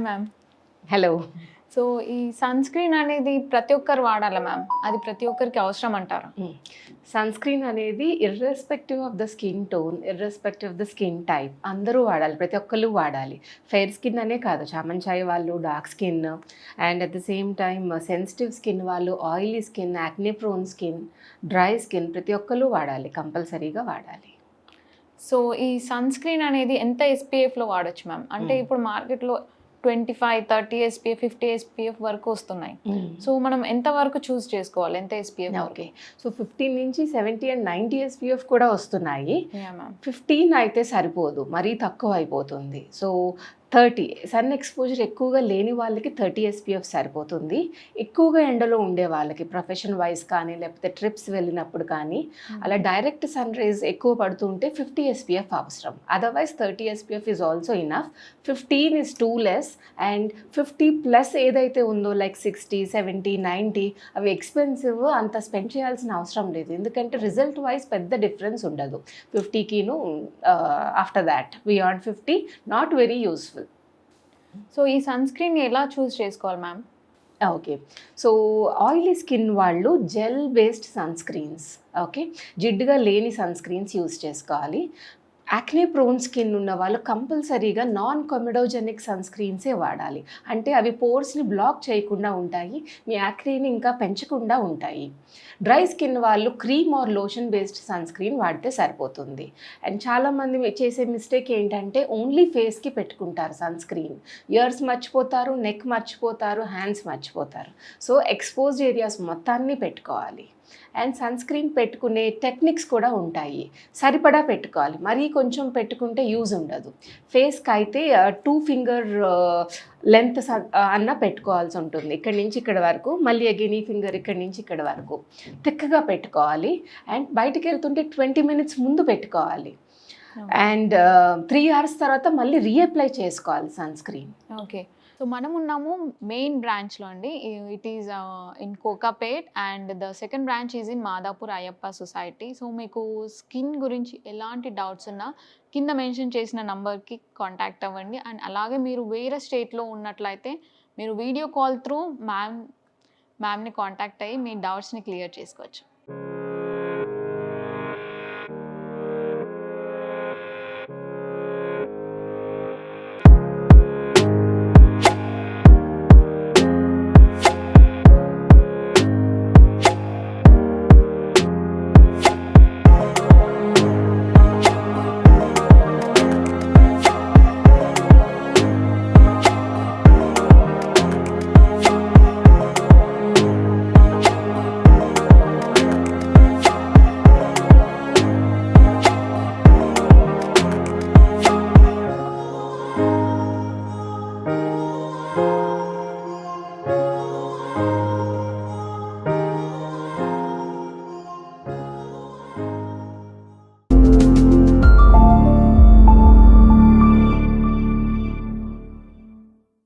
Ma'am. Hello. So ఈ sun screen అనేది ప్రతి ఒక్కరు వాడాలా మ్యామ్? అది ప్రతి ఒక్కరికి అవసరం అంటారా? సన్ స్క్రీన్ అనేది irrespective of the skin tone, irrespective of the skin type అందరూ వాడాలి, ప్రతి ఒక్కళ్ళు వాడాలి. ఫెయిర్ స్కిన్ అనే కాదు, చామన్ చాయ్ వాళ్ళు, dark skin, and at the same time sensitive skin వాళ్ళు, oily skin, acne prone skin, dry skin, ప్రతి ఒక్కళ్ళు వాడాలి, కంపల్సరీగా వాడాలి. సో ఈ సన్ స్క్రీన్ అనేది ఎంత ఎస్పీఎఫ్లో వాడచ్చు మ్యామ్? అంటే ఇప్పుడు మార్కెట్లో 25, 30 ఎస్పీఎఫ్, 50 ఎస్పీఎఫ్ వరకు వస్తున్నాయి. సో మనం ఎంత వరకు చూస్ చేసుకోవాలి, ఎంత ఎస్పీఎఫ్? ఓకే, సో 15 నుంచి 70 అండ్ 90 ఎస్పీఎఫ్ కూడా వస్తున్నాయి. 15 అయితే సరిపోదు, మరీ తక్కువ అయిపోతుంది. సో 30 సన్ ఎక్స్పోజర్ ఎక్కువగా లేని వాళ్ళకి 30 ఎస్పీఎఫ్ సరిపోతుంది. ఎక్కువగా ఎండలో ఉండే వాళ్ళకి ప్రొఫెషన్ వైజ్ కానీ లేకపోతే ట్రిప్స్ వెళ్ళినప్పుడు కానీ అలా డైరెక్ట్ సన్ రైజ్ ఎక్కువ పడుతుంటే 50 ఎస్పీఎఫ్ అవసరం. Otherwise 30 SPF is also enough. 15 is two less, and 50 plus ఏదైతే ఉందో లైక్ 60, 70, 90 అవి ఎక్స్పెన్సివ్, అంత స్పెండ్ చేయాల్సిన అవసరం లేదు. ఎందుకంటే రిజల్ట్ వైజ్ పెద్ద డిఫరెన్స్ ఉండదు 50కిను. After that beyond 50 not very useful. So ఈ సన్ స్క్రీన్ ఎలా చూస్ చేసుకోవాలి ma'am? Okay, so oily skin వాళ్ళు gel based sun screens, okay, జిడ్డుగా లేని సన్ స్క్రీన్స్ యూస్ చేసుకోవాలి. యాక్నే ప్రోన్ స్కిన్ ఉన్న వాళ్ళు కంపల్సరీగా నాన్ కొమెడోజెనిక్ సన్ స్క్రీన్సే వాడాలి. అంటే అవి పోర్స్ని బ్లాక్ చేయకుండా ఉంటాయి, మీ యాక్నేని ఇంకా పెంచకుండా ఉంటాయి. డ్రై స్కిన్ వాళ్ళు cream or lotion based sunscreen వాడితే సరిపోతుంది. అండ్ చాలామంది చేసే మిస్టేక్ ఏంటంటే ఓన్లీ ఫేస్కి పెట్టుకుంటారు సన్ స్క్రీన్, ఇయర్స్ మర్చిపోతారు, నెక్ మర్చిపోతారు, హ్యాండ్స్ మర్చిపోతారు. సో ఎక్స్పోజ్డ్ ఏరియాస్ మొత్తాన్ని పెట్టుకోవాలి. అండ్ సన్ స్క్రీన్ పెట్టుకునే టెక్నిక్స్ కూడా ఉంటాయి, సరిపడా పెట్టుకోవాలి, మరీ కొంచెం పెట్టుకుంటే యూజ్ ఉండదు. ఫేస్కి అయితే 2 ఫింగర్ లెంత్ అన్న పెట్టుకోవాల్సి ఉంటుంది, ఇక్కడి నుంచి ఇక్కడ వరకు, మళ్ళీ అగైన్ ఈ ఫింగర్ ఇక్కడి నుంచి ఇక్కడ వరకు తిక్కగా పెట్టుకోవాలి. అండ్ బయటికి వెళ్తుంటే 20 మినిట్స్ ముందు పెట్టుకోవాలి. అండ్ 3 అవర్స్ తర్వాత మళ్ళీ రీఅప్లై చేసుకోవాలి సన్ స్క్రీన్. ఓకే, సో మనం ఉన్నాము మెయిన్ బ్రాంచ్లో అండి. It is in Kokapet, and the second branch is in Madhapur Ayyappa society. So మీకు స్కిన్ గురించి ఎలాంటి డౌట్స్ ఉన్నా కింద మెన్షన్ చేసిన నంబర్కి కాంటాక్ట్ అవ్వండి. అండ్ అలాగే మీరు వేరే స్టేట్లో ఉన్నట్లయితే మీరు వీడియో కాల్ త్రూ మ్యామ్ని కాంటాక్ట్ అయ్యి మీ డౌట్స్ని క్లియర్ చేసుకోవచ్చు.